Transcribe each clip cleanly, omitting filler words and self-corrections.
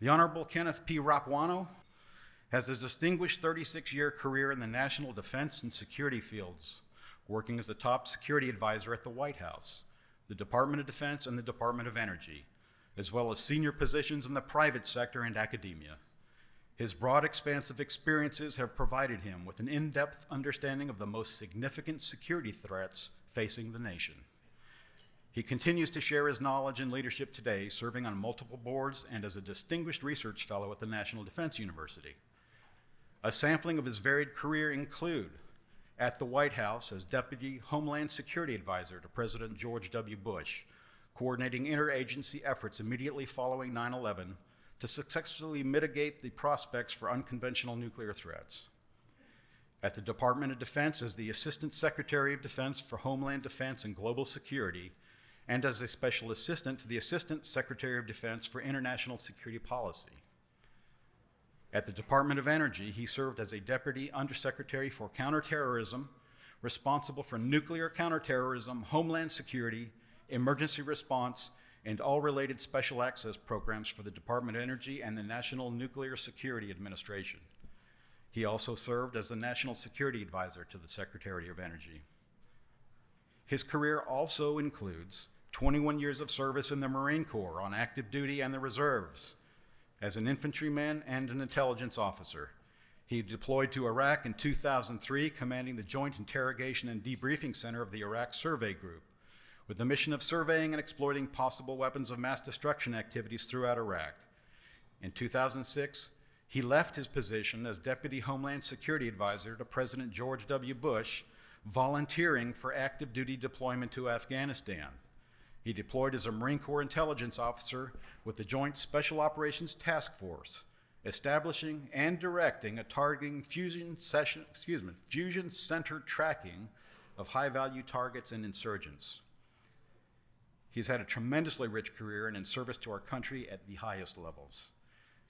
The Honorable Kenneth P. Rapuano has a distinguished 36-year career in the national defense and security fields, working as the top security advisor at the White House, the Department of Defense, and the Department of Energy, as well as senior positions in the private sector and academia. His broad, expansive experiences have provided him with an in-depth understanding of the most significant security threats facing the nation. He continues to share his knowledge and leadership today, serving on multiple boards and as a distinguished research fellow at the National Defense University. A sampling of his varied career include at the White House as Deputy Homeland Security Advisor to President George W. Bush, coordinating interagency efforts immediately following 9/11 to successfully mitigate the prospects for unconventional nuclear threats. At the Department of Defense as the Assistant Secretary of Defense for Homeland Defense and Global Security, and as a Special Assistant to the Assistant Secretary of Defense for International Security Policy. At the Department of Energy, he served as a Deputy Undersecretary for Counterterrorism, responsible for nuclear counterterrorism, homeland security, emergency response, and all related special access programs for the Department of Energy and the National Nuclear Security Administration. He also served as the National Security Advisor to the Secretary of Energy. His career also includes 21 years of service in the Marine Corps on active duty and the reserves. As an infantryman and an intelligence officer, he deployed to Iraq in 2003, commanding the Joint Interrogation and Debriefing Center of the Iraq Survey Group, with the mission of surveying and exploiting possible weapons of mass destruction activities throughout Iraq. In 2006, he left his position as Deputy Homeland Security Advisor to President George W. Bush, volunteering for active duty deployment to Afghanistan. He deployed as a Marine Corps intelligence officer with the Joint Special Operations Task Force, establishing and directing a targeting fusion-centered tracking of high-value targets and insurgents. He's had a tremendously rich career and in service to our country at the highest levels.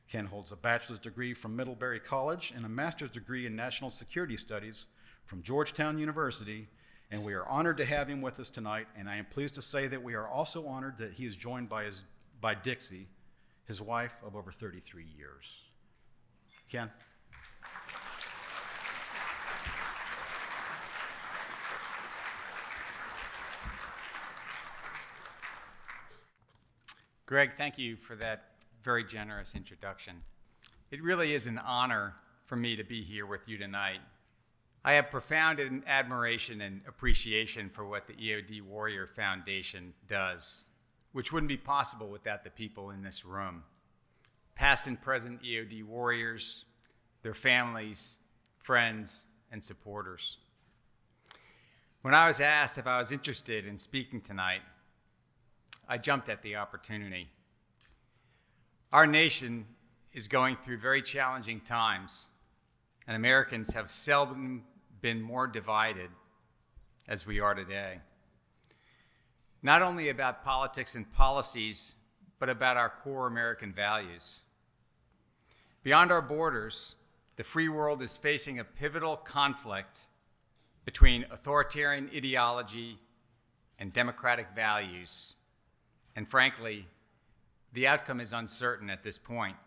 Ken holds a bachelor's degree from Middlebury College and a master's degree in National Security Studies from Georgetown University, and we are honored to have him with us tonight, and I am pleased to say that we are also honored that he is joined by Dixie, his wife of over 33 years. Ken. Greg, thank you for that very generous introduction. It really is an honor for me to be here with you tonight. I have profound admiration and appreciation for what the EOD Warrior Foundation does, which wouldn't be possible without the people in this room. Past and present EOD warriors, their families, friends, and supporters. When I was asked if I was interested in speaking tonight, I jumped at the opportunity. Our nation is going through very challenging times, and Americans have seldom been more divided as we are today. Not only about politics and policies, but about our core American values. Beyond our borders, the free world is facing a pivotal conflict between authoritarian ideology and democratic values. And frankly, the outcome is uncertain at this point.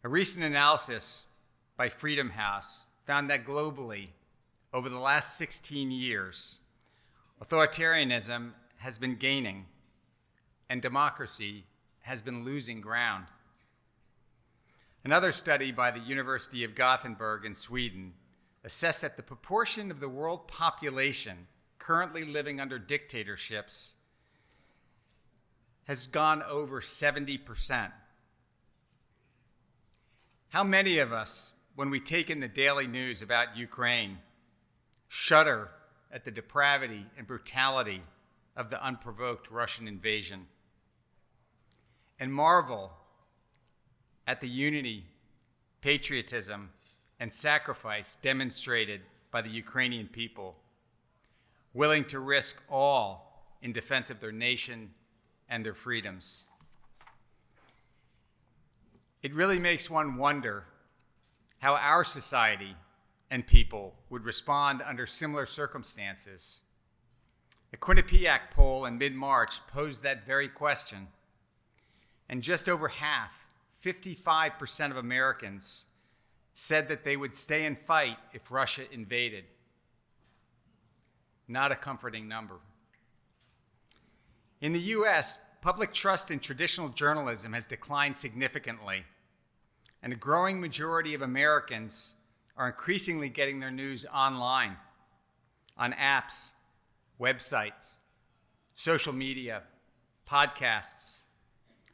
A recent analysis by Freedom House found that globally, over the last 16 years, authoritarianism has been gaining and democracy has been losing ground. Another study by the University of Gothenburg in Sweden assessed that the proportion of the world population currently living under dictatorships has gone over 70%. How many of us, when we take in the daily news about Ukraine, shudder at the depravity and brutality of the unprovoked Russian invasion, and marvel at the unity, patriotism, and sacrifice demonstrated by the Ukrainian people, willing to risk all in defense of their nation and their freedoms? It really makes one wonder how our society and people would respond under similar circumstances. A Quinnipiac poll in mid-March posed that very question, And just over half, 55% of Americans, said that they would stay and fight if Russia invaded. Not a comforting number. In the US, public trust in traditional journalism has declined significantly, and a growing majority of Americans are increasingly getting their news online, on apps, websites, social media, podcasts,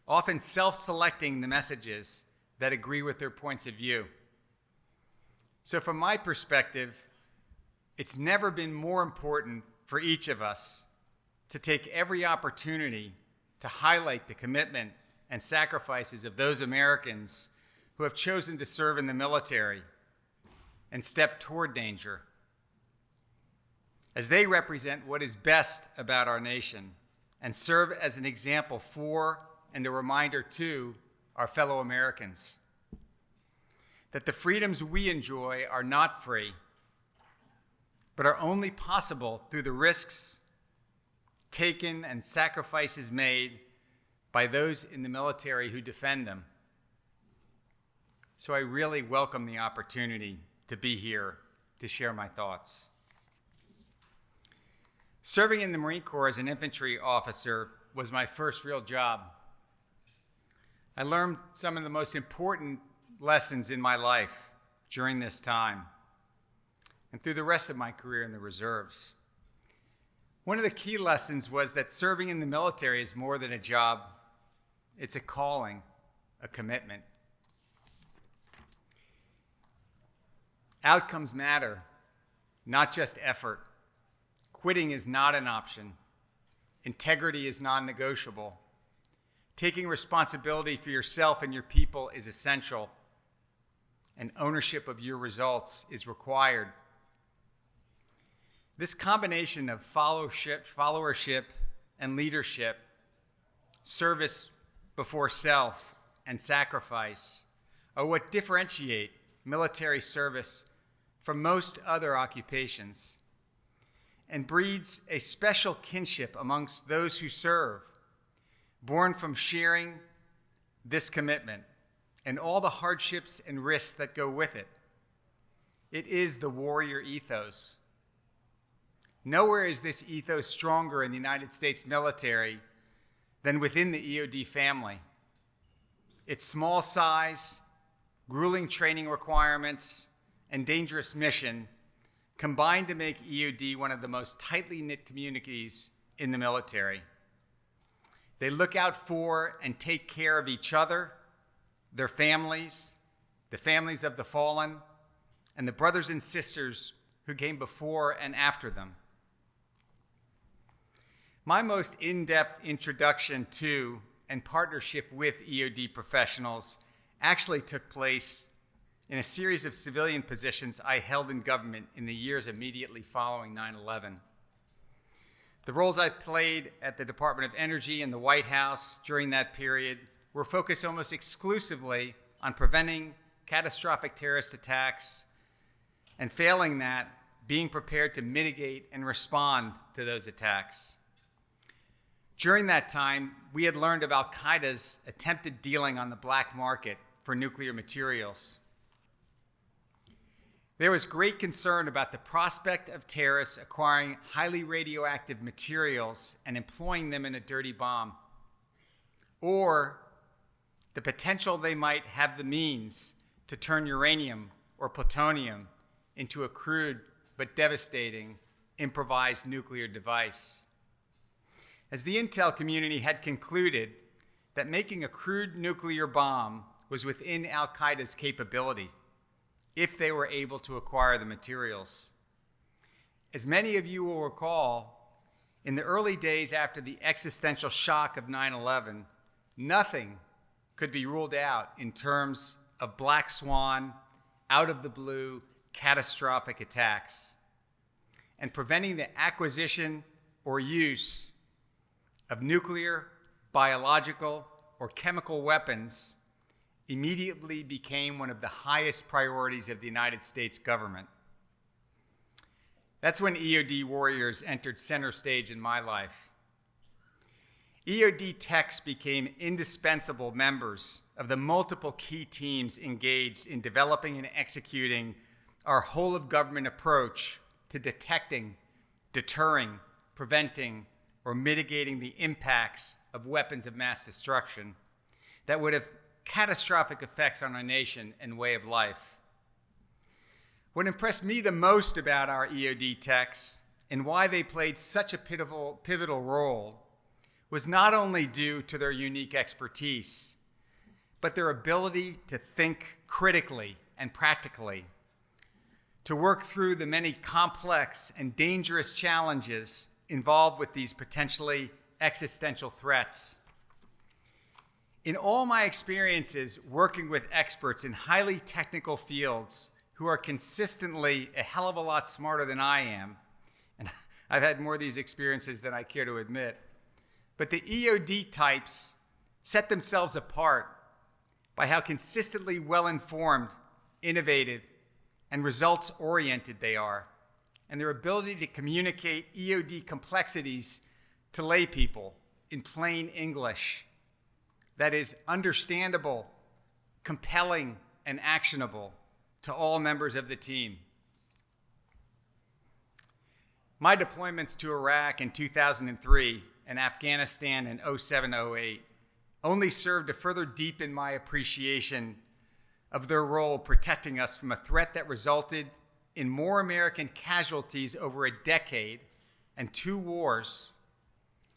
often self-selecting the messages that agree with their points of view. So from my perspective, it's never been more important for each of us to take every opportunity to highlight the commitment and sacrifices of those Americans who have chosen to serve in the military and step toward danger, as they represent what is best about our nation and serve as an example for and a reminder to our fellow Americans that the freedoms we enjoy are not free, but are only possible through the risks taken and sacrifices made by those in the military who defend them. So I really welcome the opportunity to be here to share my thoughts. Serving in the Marine Corps as an infantry officer was my first real job. I learned some of the most important lessons in my life during this time and through the rest of my career in the reserves. One of the key lessons was that serving in the military is more than a job. It's a calling, a commitment. Outcomes matter, not just effort. Quitting is not an option. Integrity is non-negotiable. Taking responsibility for yourself and your people is essential, and ownership of your results is required. This combination of followership and leadership, service before self, and sacrifice are what differentiate military service from most other occupations and breeds a special kinship amongst those who serve, born from sharing this commitment and all the hardships and risks that go with it. It is the warrior ethos. Nowhere is this ethos stronger in the United States military than within the EOD family. Its small size, grueling training requirements, and dangerous mission combined to make EOD one of the most tightly knit communities in the military. They look out for and take care of each other, their families, the families of the fallen, and the brothers and sisters who came before and after them. My most in-depth introduction to and partnership with EOD professionals actually took place in a series of civilian positions I held in government in the years immediately following 9/11. The roles I played at the Department of Energy and the White House during that period were focused almost exclusively on preventing catastrophic terrorist attacks and, failing that, being prepared to mitigate and respond to those attacks. During that time, we had learned of Al-Qaeda's attempted dealing on the black market for nuclear materials. There was great concern about the prospect of terrorists acquiring highly radioactive materials and employing them in a dirty bomb, or the potential they might have the means to turn uranium or plutonium into a crude but devastating improvised nuclear device. As the intel community had concluded that making a crude nuclear bomb was within Al-Qaeda's capability, if they were able to acquire the materials. As many of you will recall, in the early days after the existential shock of 9/11, nothing could be ruled out in terms of black swan, out of the blue, catastrophic attacks. And preventing the acquisition or use of nuclear, biological, or chemical weapons immediately became one of the highest priorities of the United States government. That's when EOD warriors entered center stage in my life. EOD techs became indispensable members of the multiple key teams engaged in developing and executing our whole-of-government approach to detecting, deterring, preventing, or mitigating the impacts of weapons of mass destruction that would have catastrophic effects on our nation and way of life. What impressed me the most about our EOD techs and why they played such a pivotal role was not only due to their unique expertise, but their ability to think critically and practically, to work through the many complex and dangerous challenges involved with these potentially existential threats. In all my experiences working with experts in highly technical fields who are consistently a hell of a lot smarter than I am, and I've had more of these experiences than I care to admit, but the EOD types set themselves apart by how consistently well-informed, innovative, and results-oriented they are, and their ability to communicate EOD complexities to lay people in plain English that is understandable, compelling, and actionable to all members of the team. My deployments to Iraq in 2003 and Afghanistan in 07-08 only served to further deepen my appreciation of their role protecting us from a threat that resulted in more American casualties over a decade and 2 wars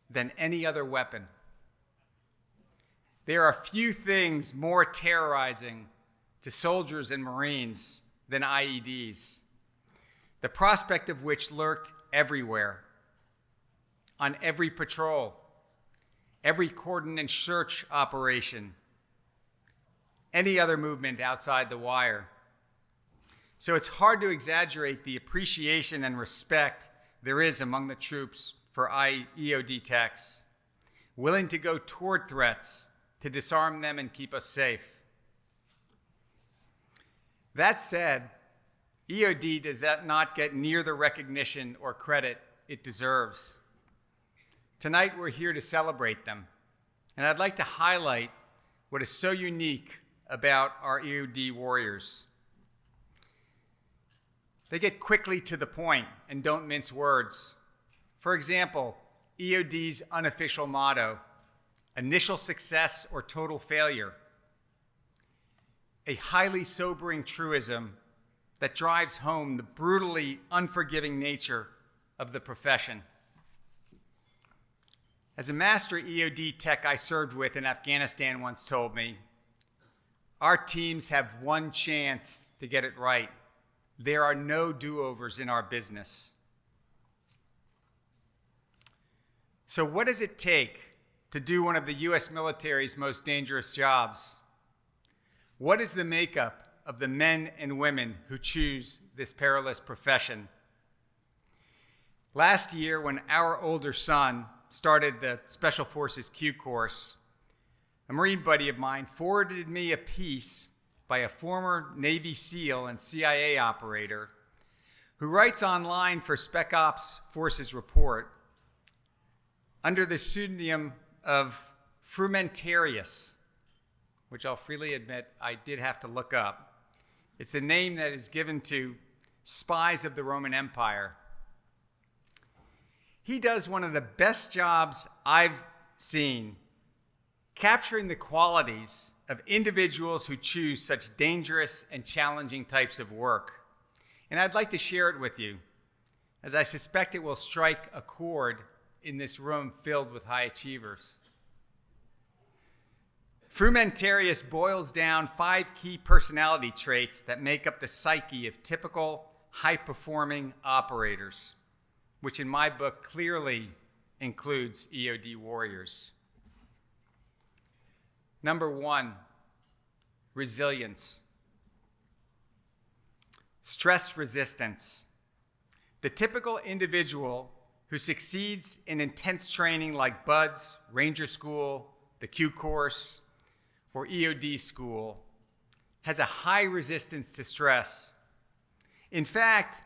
than any other weapon. There are few things more terrorizing to soldiers and Marines than IEDs, the prospect of which lurked everywhere, on every patrol, every cordon and search operation, any other movement outside the wire. So it's hard to exaggerate the appreciation and respect there is among the troops for EOD techs, willing to go toward threats to disarm them and keep us safe. That said, EOD does not get near the recognition or credit it deserves. Tonight we're here to celebrate them, and I'd like to highlight what is so unique about our EOD warriors. They get quickly to the point and don't mince words. For example, EOD's unofficial motto, initial success or total failure, a highly sobering truism that drives home the brutally unforgiving nature of the profession. As a master EOD tech I served with in Afghanistan once told me, our teams have one chance to get it right. There are no do-overs in our business. So what does it take to do one of the U.S. military's most dangerous jobs? What is the makeup of the men and women who choose this perilous profession? Last year, when our older son started the Special Forces Q course, a Marine buddy of mine forwarded me a piece by a former Navy SEAL and CIA operator who writes online for Spec Ops Forces Report under the pseudonym of Frumentarius, which I'll freely admit I did have to look up. It's the name that is given to spies of the Roman Empire. He does one of the best jobs I've seen capturing the qualities of individuals who choose such dangerous and challenging types of work. And I'd like to share it with you, as I suspect it will strike a chord in this room filled with high achievers. Frumentarius boils down 5 key personality traits that make up the psyche of typical high-performing operators, which in my book clearly includes EOD warriors. Number 1, resilience. Stress resistance. The typical individual who succeeds in intense training like BUDS, Ranger School, the Q course, or EOD school has a high resistance to stress. In fact,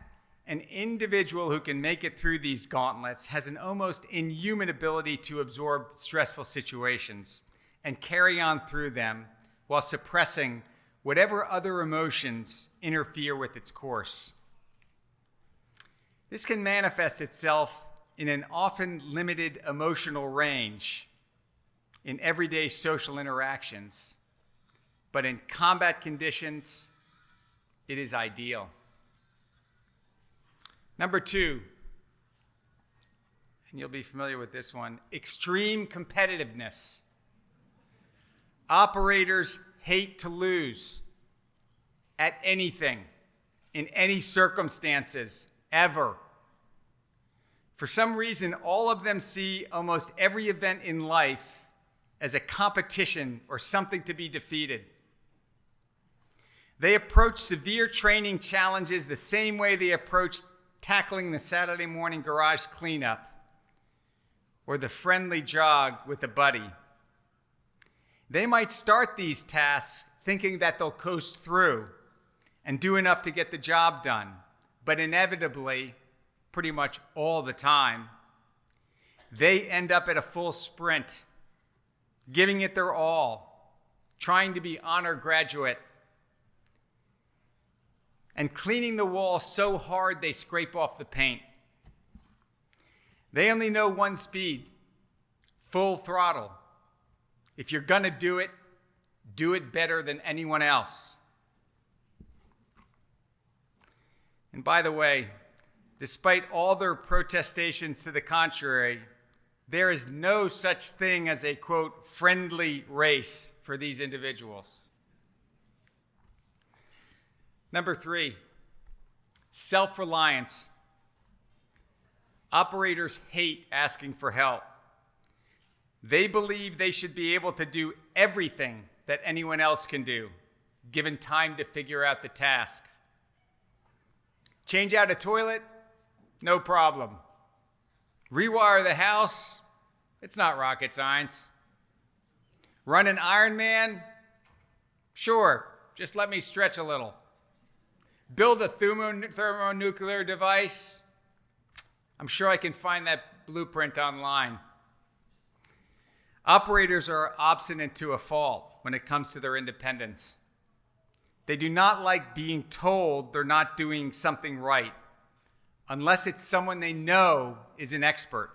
an individual who can make it through these gauntlets has an almost inhuman ability to absorb stressful situations and carry on through them while suppressing whatever other emotions interfere with its course. This can manifest itself in an often limited emotional range in everyday social interactions, but in combat conditions, it is ideal. Number 2, and you'll be familiar with this one, extreme competitiveness. Operators hate to lose at anything, in any circumstances, ever. For some reason, all of them see almost every event in life as a competition or something to be defeated. They approach severe training challenges the same way they approach tackling the Saturday morning garage cleanup or the friendly jog with a buddy. They might start these tasks thinking that they'll coast through and do enough to get the job done, but inevitably, pretty much all the time, they end up at a full sprint, giving it their all, trying to be honor graduate, and cleaning the wall so hard they scrape off the paint. They only know one speed, full throttle. If you're gonna do it better than anyone else. And by the way, despite all their protestations to the contrary, there is no such thing as a, quote, friendly race for these individuals. Number 3, self-reliance. Operators hate asking for help. They believe they should be able to do everything that anyone else can do, given time to figure out the task. Change out a toilet? No problem. Rewire the house? It's not rocket science. Run an Ironman? Sure, just let me stretch a little. Build a thermonuclear device? I'm sure I can find that blueprint online. Operators are obstinate to a fault when it comes to their independence. They do not like being told they're not doing something right, unless it's someone they know is an expert.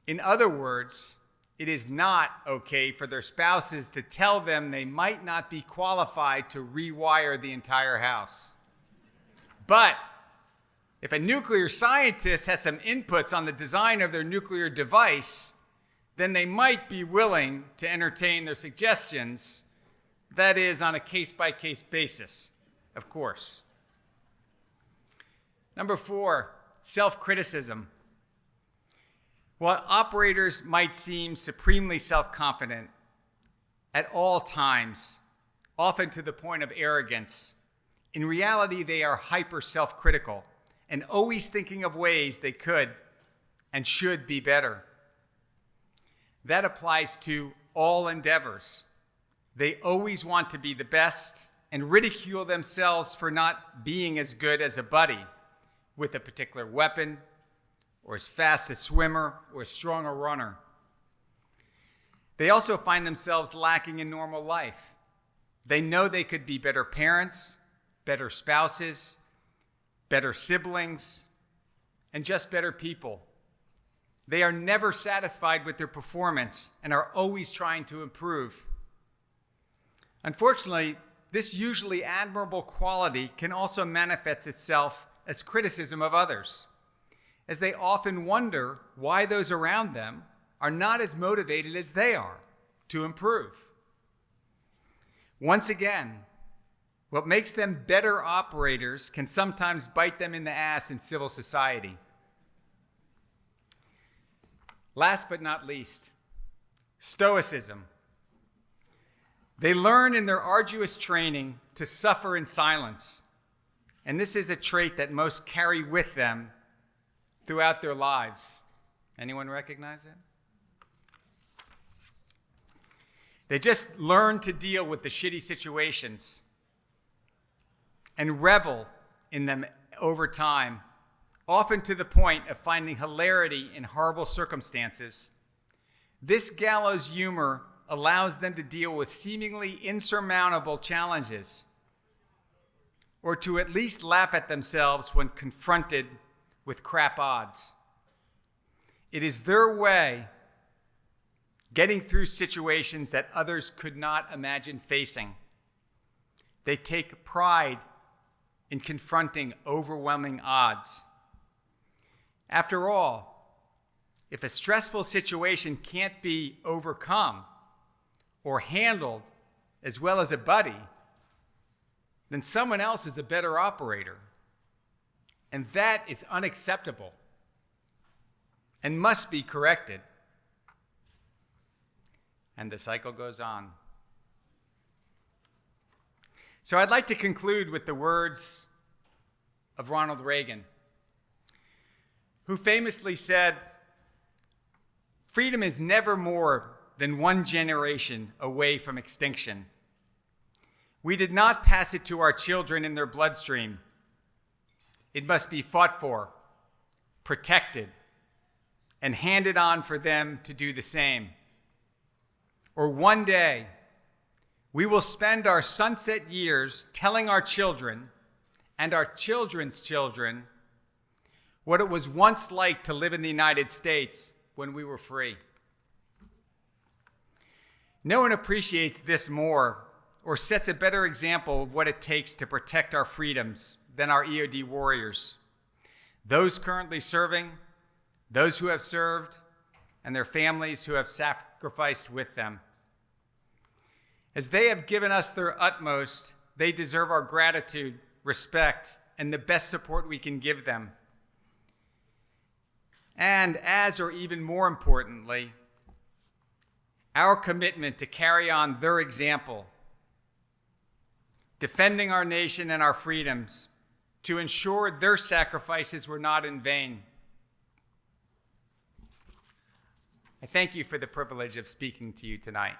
In other words, it is not okay for their spouses to tell them they might not be qualified to rewire the entire house. But if a nuclear scientist has some inputs on the design of their nuclear device, then they might be willing to entertain their suggestions. That is, on a case-by-case basis, of course. Number 4, self-criticism. While operators might seem supremely self-confident at all times, often to the point of arrogance, in reality they are hyper-self-critical and always thinking of ways they could and should be better. That applies to all endeavors. They always want to be the best and ridicule themselves for not being as good as a buddy with a particular weapon, or as fast a swimmer, or as strong a runner. They also find themselves lacking in normal life. They know they could be better parents, better spouses, better siblings, and just better people. They are never satisfied with their performance and are always trying to improve. Unfortunately, this usually admirable quality can also manifest itself as criticism of others, as they often wonder why those around them are not as motivated as they are to improve. Once again, what makes them better operators can sometimes bite them in the ass in civil society. Last but not least, Stoicism. They learn in their arduous training to suffer in silence, and this is a trait that most carry with them throughout their lives. Anyone recognize it? They just learn to deal with the shitty situations and revel in them over time, often to the point of finding hilarity in horrible circumstances, this gallows humor allows them to deal with seemingly insurmountable challenges, or to at least laugh at themselves when confronted with crap odds. It is their way getting through situations that others could not imagine facing. They take pride in confronting overwhelming odds. After all, if a stressful situation can't be overcome or handled as well as a buddy, then someone else is a better operator. And that is unacceptable and must be corrected. And the cycle goes on. So I'd like to conclude with the words of Ronald Reagan, who famously said, "Freedom is never more than one generation away from extinction. We did not pass it to our children in their bloodstream. It must be fought for, protected, and handed on for them to do the same. Or one day, we will spend our sunset years telling our children and our children's children what it was once like to live in the United States when we were free." No one appreciates this more or sets a better example of what it takes to protect our freedoms than our EOD warriors, those currently serving, those who have served, and their families who have sacrificed with them. As they have given us their utmost, they deserve our gratitude, respect, and the best support we can give them. And as, or even more importantly, our commitment to carry on their example, defending our nation and our freedoms, to ensure their sacrifices were not in vain. I thank you for the privilege of speaking to you tonight.